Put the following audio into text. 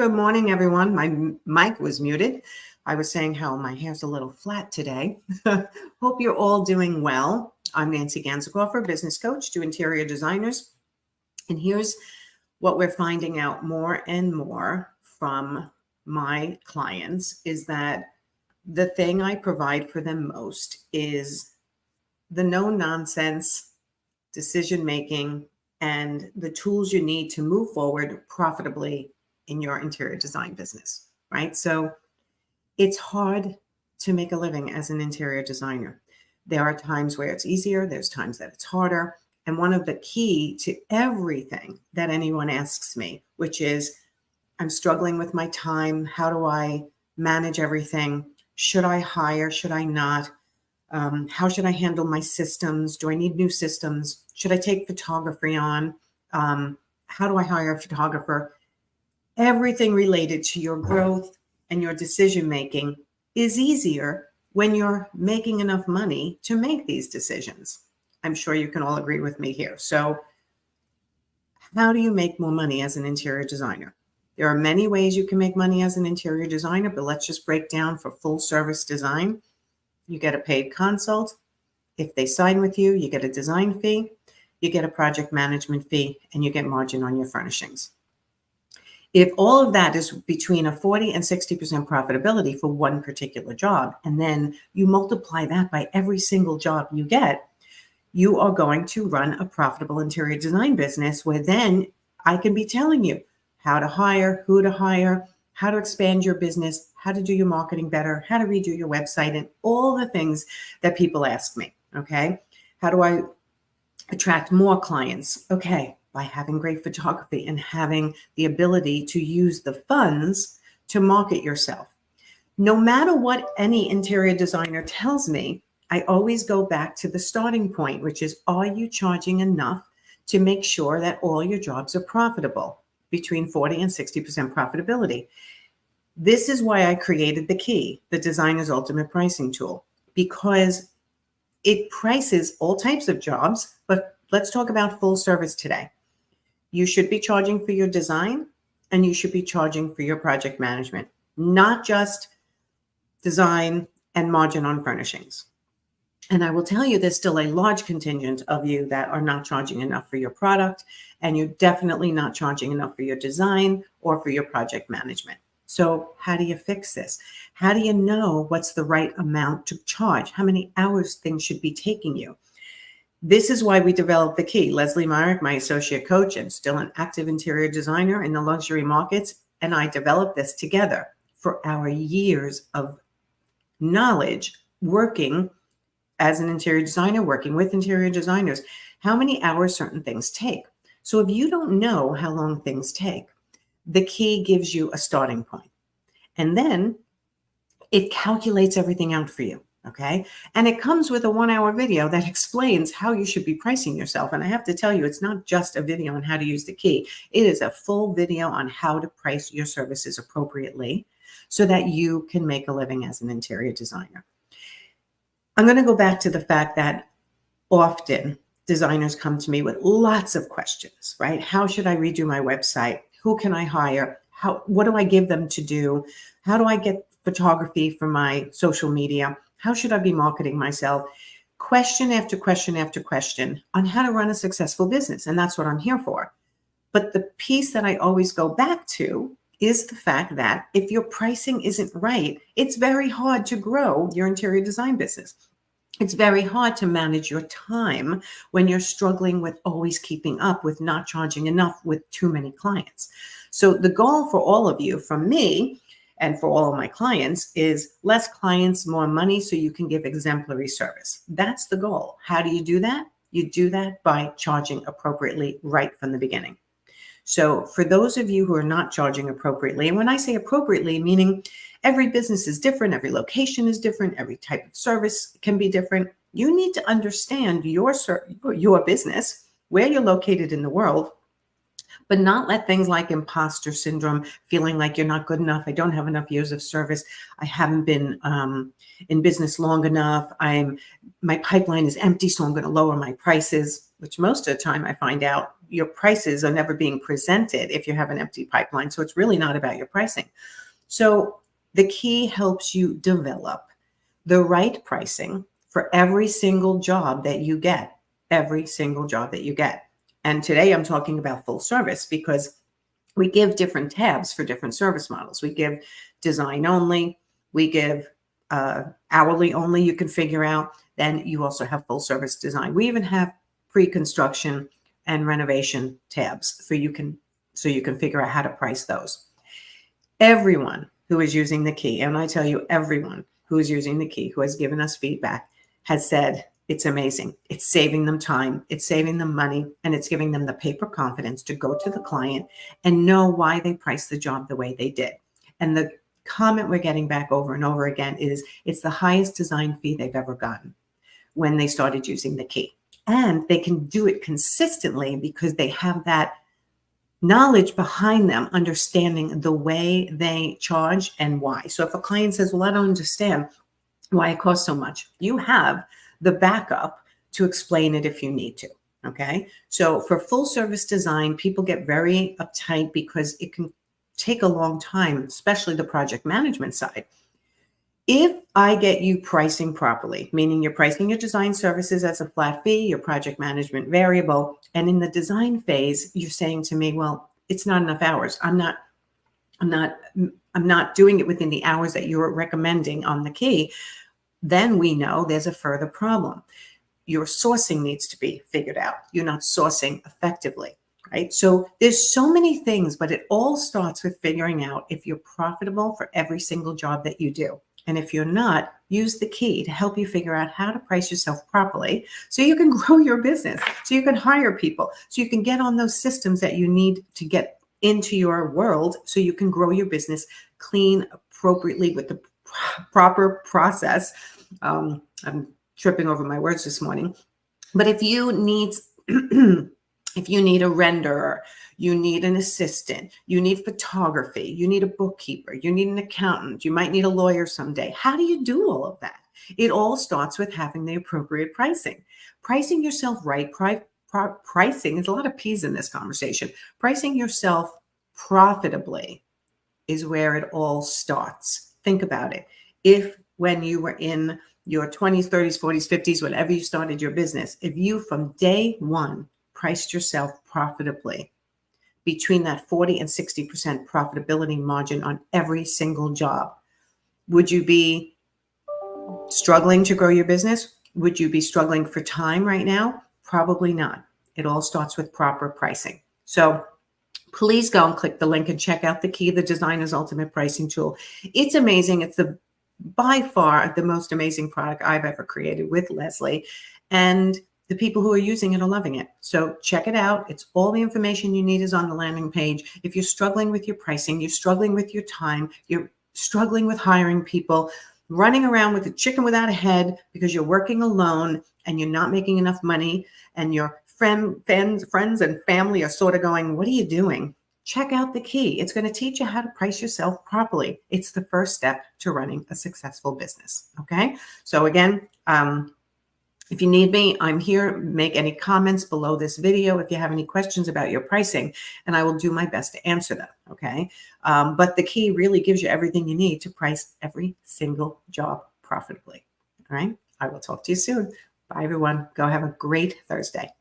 Good morning, everyone. My mic was muted. I was saying how my hair's a little flat today. Hope you're all doing well. I'm Nancy Ganzikoffer, business coach to interior designers. And here's what we're finding out more and more from my clients is that the thing I provide for them most is the no-nonsense decision-making and the tools you need to move forward profitably in your interior design business, right? So it's hard to make a living as an interior designer. There are times where it's easier, there's times that it's harder. And one of the key to everything that anyone asks me, which is, I'm struggling with my time. How do I manage everything? Should I hire? Should I not? How should I handle my systems? Do I need new systems? Should I take photography on? How do I hire a photographer? Everything related to your growth and your decision-making is easier when you're making enough money to make these decisions. I'm sure you can all agree with me here. So how do you make more money as an interior designer? There are many ways you can make money as an interior designer, but let's just break down for full service design. You get a paid consult. If they sign with you, you get a design fee, you get a project management fee, and you get margin on your furnishings. If all of that is between a 40 and 60% profitability for one particular job, and then you multiply that by every single job you get, you are going to run a profitable interior design business where then I can be telling you how to hire, who to hire, how to expand your business, how to do your marketing better, how to redo your website, and all the things that people ask me, okay? How do I attract more clients? Okay, by having great photography and having the ability to use the funds to market yourself. No matter what any interior designer tells me, I always go back to the starting point, which is, are you charging enough to make sure that all your jobs are profitable, between 40 and 60% profitability? This is why I created the key, the designer's ultimate pricing tool, because it prices all types of jobs, but let's talk about full service today. You should be charging for your design and you should be charging for your project management, not just design and margin on furnishings. And I will tell you, there's still a large contingent of you that are not charging enough for your product, and you're definitely not charging enough for your design or for your project management. So how do you fix this? How do you know what's the right amount to charge? How many hours things should be taking you? This is why we developed the key. Leslie Myrick, my associate coach and still an active interior designer in the luxury markets, and I developed this together for our years of knowledge working as an interior designer, working with interior designers, how many hours certain things take. So if you don't know how long things take, the key gives you a starting point. And then it calculates everything out for you. Okay. And it comes with a 1-hour video that explains how you should be pricing yourself. And I have to tell you, it's not just a video on how to use the key. It is a full video on how to price your services appropriately so that you can make a living as an interior designer. I'm going to go back to the fact that often designers come to me with lots of questions, right? How should I redo my website? Who can I hire? What do I give them to do? How do I get photography for my social media? How should I be marketing myself? Question after question after question on how to run a successful business. And that's what I'm here for. But the piece that I always go back to is the fact that if your pricing isn't right, it's very hard to grow your interior design business. It's very hard to manage your time when you're struggling with always keeping up with not charging enough with too many clients. So the goal for all of you, from me and for all of my clients, is less clients, more money, so you can give exemplary service. That's the goal. How do you do that? You do that by charging appropriately right from the beginning. So for those of you who are not charging appropriately, and when I say appropriately, meaning every business is different, every location is different, every type of service can be different. You need to understand your business, where you're located in the world, but not let things like imposter syndrome, feeling like you're not good enough. I don't have enough years of service. I haven't been in business long enough. My pipeline is empty, so I'm going to lower my prices, which most of the time I find out your prices are never being presented if you have an empty pipeline. So it's really not about your pricing. So the key helps you develop the right pricing for every single job that you get, every single job that you get. And today I'm talking about full service because we give different tabs for different service models. We give design only, we give hourly only, you can figure out. Then you also have full service design. We even have pre-construction and renovation tabs so you can figure out how to price those. Everyone who is using the key, and I tell you, everyone who is using the key, who has given us feedback, has said it's amazing. It's saving them time, it's saving them money, and it's giving them the paper confidence to go to the client and know why they priced the job the way they did. And the comment we're getting back over and over again is it's the highest design fee they've ever gotten when they started using the key. And they can do it consistently because they have that knowledge behind them, understanding the way they charge and why. So if a client says, well, I don't understand why it costs so much, you have the backup to explain it if you need to. Okay. So for full service design, people get very uptight because it can take a long time, especially the project management side. If I get you pricing properly, meaning you're pricing your design services as a flat fee, your project management variable, and in the design phase, you're saying to me, well, it's not enough hours. I'm not doing it within the hours that you're recommending on the key. Then we know there's a further problem. Your sourcing needs to be figured out. You're not sourcing effectively, right? So there's so many things, but it all starts with figuring out if you're profitable for every single job that you do. And if you're not, use the key to help you figure out how to price yourself properly so you can grow your business, so you can hire people, so you can get on those systems that you need to get into your world so you can grow your business clean, appropriately with the proper process. I'm tripping over my words this morning. But if you need if you need a renderer, you need an assistant, you need photography, you need a bookkeeper, you need an accountant, you might need a lawyer someday. How do you do all of that? It all starts with having the appropriate pricing. Pricing yourself right. Pricing, there's a lot of P's in this conversation. Pricing yourself profitably is where it all starts. Think about it. If when you were in your 20s, 30s, 40s, 50s, whenever you started your business, if you from day one priced yourself profitably between that 40 and 60% profitability margin on every single job, would you be struggling to grow your business? Would you be struggling for time right now? Probably not. It all starts with proper pricing. So please go and click the link and check out the key, the Designer's Ultimate Pricing Tool. It's amazing. It's by far the most amazing product I've ever created with Leslie. And the people who are using it are loving it. So check it out. It's all the information you need is on the landing page. If you're struggling with your pricing, you're struggling with your time, you're struggling with hiring people, running around with a chicken without a head because you're working alone and you're not making enough money, and your friends and family are sort of going, what are you doing? Check out the key. It's going to teach you how to price yourself properly. It's the first step to running a successful business. Okay. So again, if you need me, I'm here. Make any comments below this video if you have any questions about your pricing, and I will do my best to answer them, okay? But the key really gives you everything you need to price every single job profitably, all right? I will talk to you soon. Bye, everyone. Go have a great Thursday.